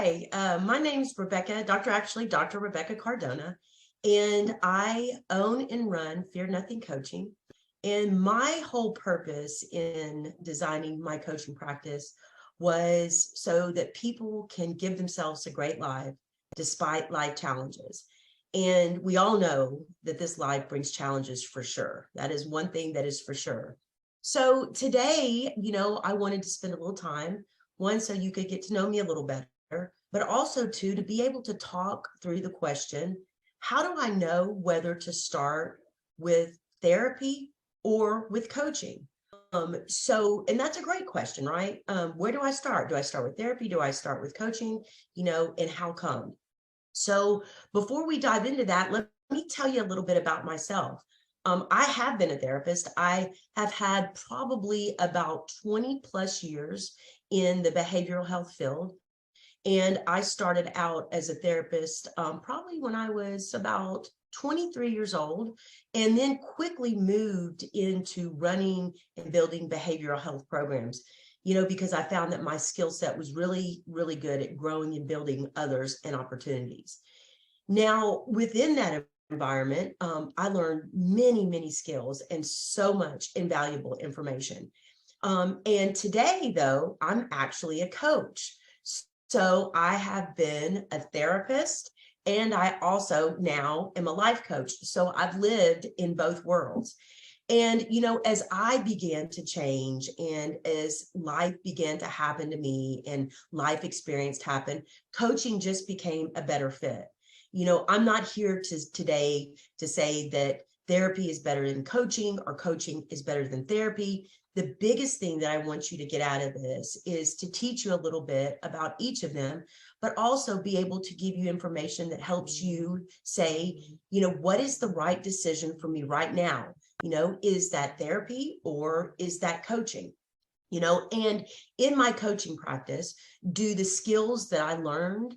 Hi, my name's Rebecca, Dr. Rebecca Cardona, and I own and run Fear Nothing Coaching. And my whole purpose in designing my coaching practice was so that people can give themselves a great life despite life challenges. And we all know that this life brings challenges for sure. That is one thing that is for sure. So today, I wanted to spend a little time, one, so you could get to know me a little better, but also two, to be able to talk through the question, how do I know whether to start with therapy or with coaching? And that's a great question, right? Where do I start? Do I start with therapy? Do I start with coaching? And how come? So before we dive into that, let me tell you a little bit about myself. I have been a therapist. I have had probably about 20 plus years in the behavioral health field. And I started out as a therapist probably when I was about 23 years old, and then quickly moved into running and building behavioral health programs, because I found that my skill set was really, really good at growing and building others and opportunities. Now, within that environment, I learned many, many skills and so much invaluable information. And today, though, I'm actually a coach. So I have been a therapist, and I also now am a life coach. So I've lived in both worlds. And, as I began to change and as life began to happen to me and life experience happened, coaching just became a better fit. I'm not here today to say that therapy is better than coaching or coaching is better than therapy. The biggest thing that I want you to get out of this is to teach you a little bit about each of them, but also be able to give you information that helps you say, what is the right decision for me right now? Is that therapy or is that coaching? And in my coaching practice, do the skills that I learned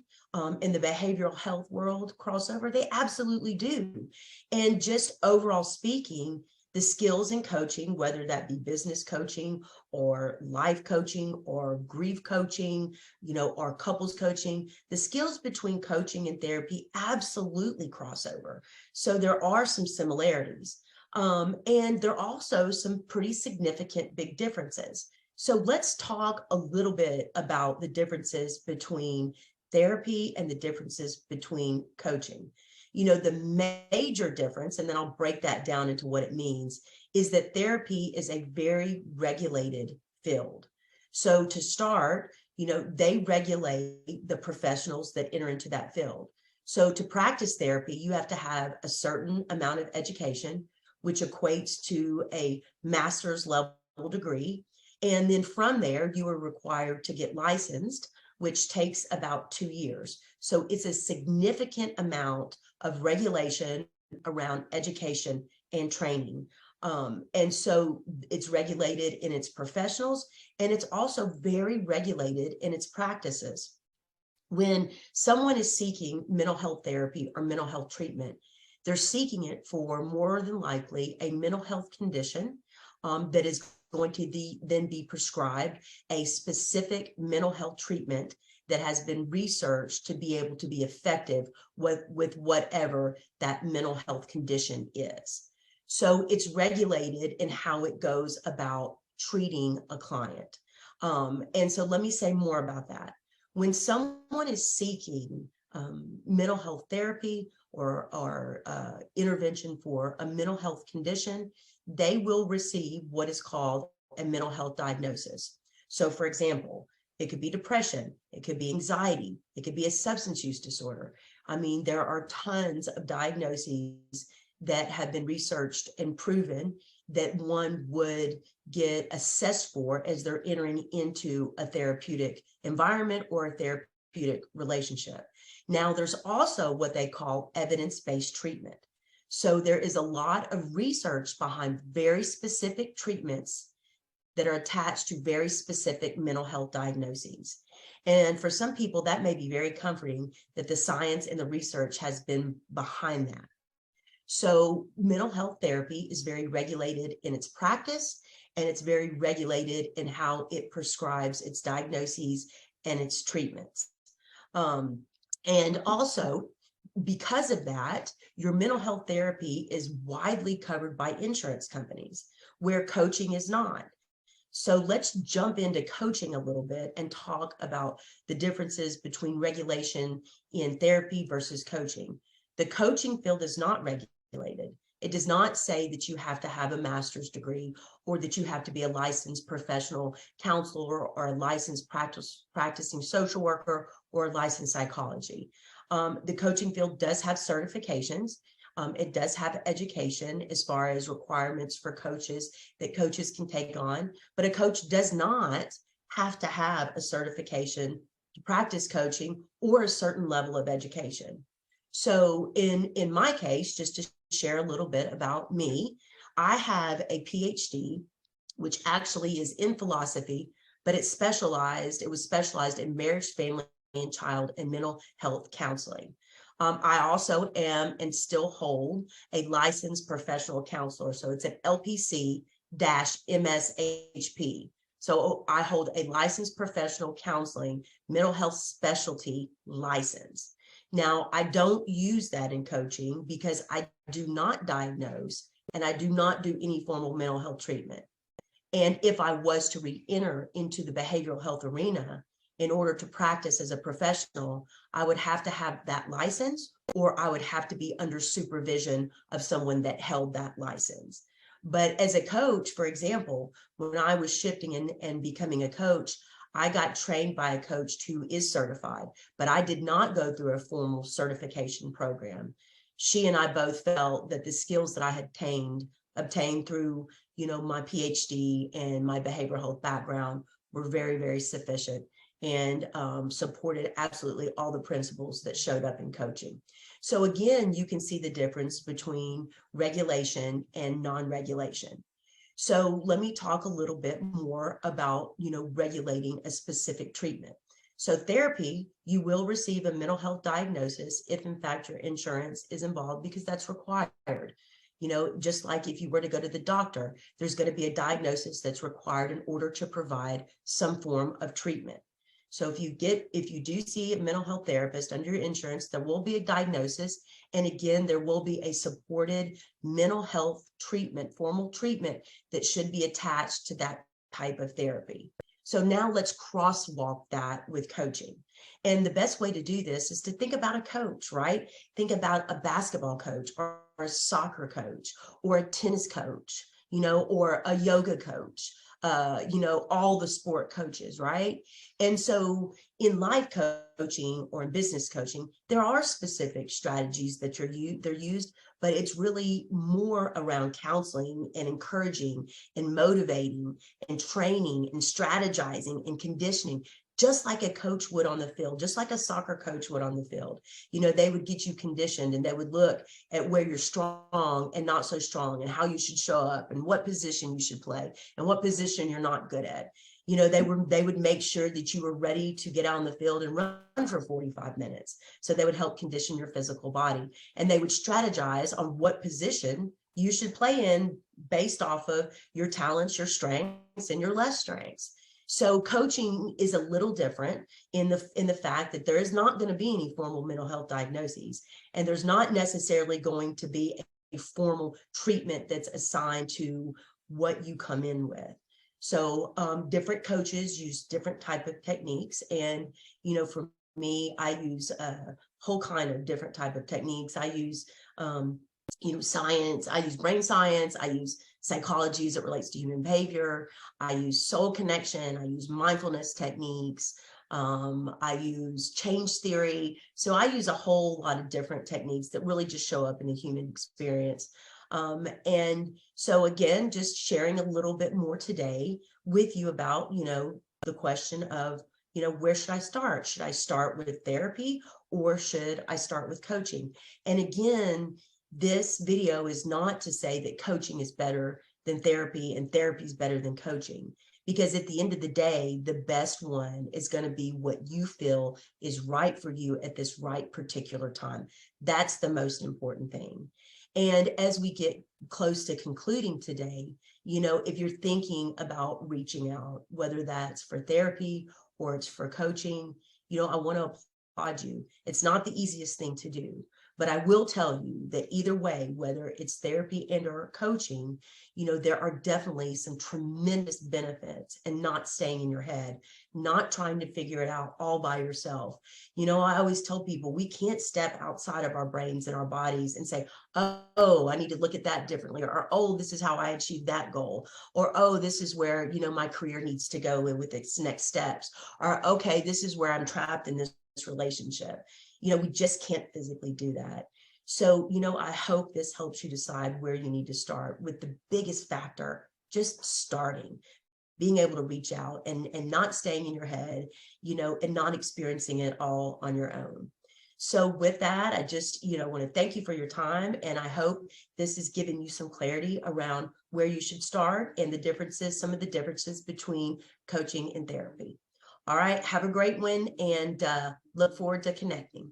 in the behavioral health world crossover? They absolutely do. And just overall speaking, the skills in coaching, whether that be business coaching or life coaching or grief coaching, or couples coaching, the skills between coaching and therapy absolutely cross over. So there are some similarities. And there are also some pretty significant big differences. So let's talk a little bit about the differences between therapy and the differences between coaching. The major difference, and then I'll break that down into what it means, is that therapy is a very regulated field. So to start, they regulate the professionals that enter into that field. So to practice therapy, you have to have a certain amount of education, which equates to a master's level degree. And then from there, you are required to get licensed, which takes about 2 years. So it's a significant amount of regulation around education and training. And so it's regulated in its professionals, and it's also very regulated in its practices. When someone is seeking mental health therapy or mental health treatment, they're seeking it for more than likely a mental health condition that is going to then be prescribed a specific mental health treatment that has been researched to be able to be effective with whatever that mental health condition is. So it's regulated in how it goes about treating a client. And so let me say more about that. When someone is seeking mental health therapy or intervention for a mental health condition, they will receive what is called a mental health diagnosis. So for example, it could be depression, it could be anxiety, it could be a substance use disorder. I mean, there are tons of diagnoses that have been researched and proven that one would get assessed for as they're entering into a therapeutic environment or a therapeutic relationship. Now, there's also what they call evidence-based treatment. So there is a lot of research behind very specific treatments that are attached to very specific mental health diagnoses. And for some people, that may be very comforting that the science and the research has been behind that. So mental health therapy is very regulated in its practice, and it's very regulated in how it prescribes its diagnoses and its treatments. And also, because of that, your mental health therapy is widely covered by insurance companies, where coaching is not. So let's jump into coaching a little bit and talk about the differences between regulation in therapy versus coaching. The coaching field is not regulated. It does not say that you have to have a master's degree or that you have to be a licensed professional counselor or a licensed practicing social worker or a licensed psychology. The coaching field does have certifications. It does have education as far as requirements for coaches that coaches can take on, but a coach does not have to have a certification to practice coaching or a certain level of education. So in my case, just to share a little bit about me, I have a PhD, which actually is in philosophy, but it was specialized in marriage, family, and child and mental health counseling. I also am and still hold a licensed professional counselor. So it's an LPC-MSHP. So I hold a licensed professional counseling mental health specialty license. Now, I don't use that in coaching because I do not diagnose and I do not do any formal mental health treatment. And if I was to re-enter into the behavioral health arena, in order to practice as a professional, I would have to have that license, or I would have to be under supervision of someone that held that license. But as a coach, for example, when I was shifting and becoming a coach, I got trained by a coach who is certified, but I did not go through a formal certification program. She and I both felt that the skills that I had obtained through, my PhD and my behavioral health background were very, very sufficient and supported absolutely all the principles that showed up in coaching. So again, you can see the difference between regulation and non-regulation. So let me talk a little bit more about, regulating a specific treatment. So therapy, you will receive a mental health diagnosis if in fact your insurance is involved, because that's required. Just like if you were to go to the doctor, there's going to be a diagnosis that's required in order to provide some form of treatment. So if you do see a mental health therapist under your insurance, there will be a diagnosis. And again, there will be a supported mental health treatment, formal treatment that should be attached to that type of therapy. So now let's crosswalk that with coaching. And the best way to do this is to think about a coach, right? Think about a basketball coach or a soccer coach or a tennis coach, or a yoga coach. All the sport coaches, right? And so in life coaching or in business coaching, there are specific strategies that they're used, but it's really more around counseling and encouraging and motivating and training and strategizing and conditioning, just like a coach would on the field, just like a soccer coach would on the field. They would get you conditioned and they would look at where you're strong and not so strong and how you should show up and what position you should play and what position you're not good at. They would make sure that you were ready to get out on the field and run for 45 minutes. So they would help condition your physical body, and they would strategize on what position you should play in based off of your talents, your strengths, and your less strengths. So coaching is a little different in the fact that there is not going to be any formal mental health diagnoses, and there's not necessarily going to be a formal treatment that's assigned to what you come in with. So different coaches use different type of techniques. And, for me, I use a whole kind of different type of techniques. I use, science, I use brain science, I use psychology as it relates to human behavior. I use soul connection. I use mindfulness techniques. I use change theory. So I use a whole lot of different techniques that really just show up in the human experience. And so again, just sharing a little bit more today with you about, the question of, where should I start? Should I start with therapy or should I start with coaching? And again, this video is not to say that coaching is better than therapy and therapy is better than coaching, because at the end of the day, the best one is going to be what you feel is right for you at this right particular time. That's the most important thing. And as we get close to concluding today, if you're thinking about reaching out, whether that's for therapy or it's for coaching, I want to applaud you. It's not the easiest thing to do, but I will tell you that either way, whether it's therapy and or coaching, there are definitely some tremendous benefits and not staying in your head, not trying to figure it out all by yourself. I always tell people we can't step outside of our brains and our bodies and say, oh, I need to look at that differently, or, oh, this is how I achieve that goal, or, oh, this is where, my career needs to go with its next steps, or, okay, this is where I'm trapped in this relationship. We just can't physically do that. So, I hope this helps you decide where you need to start, with the biggest factor, just starting, being able to reach out and not staying in your head, and not experiencing it all on your own. So with that, I just, want to thank you for your time. And I hope this has given you some clarity around where you should start and some of the differences between coaching and therapy. All right. Have a great one, and look forward to connecting.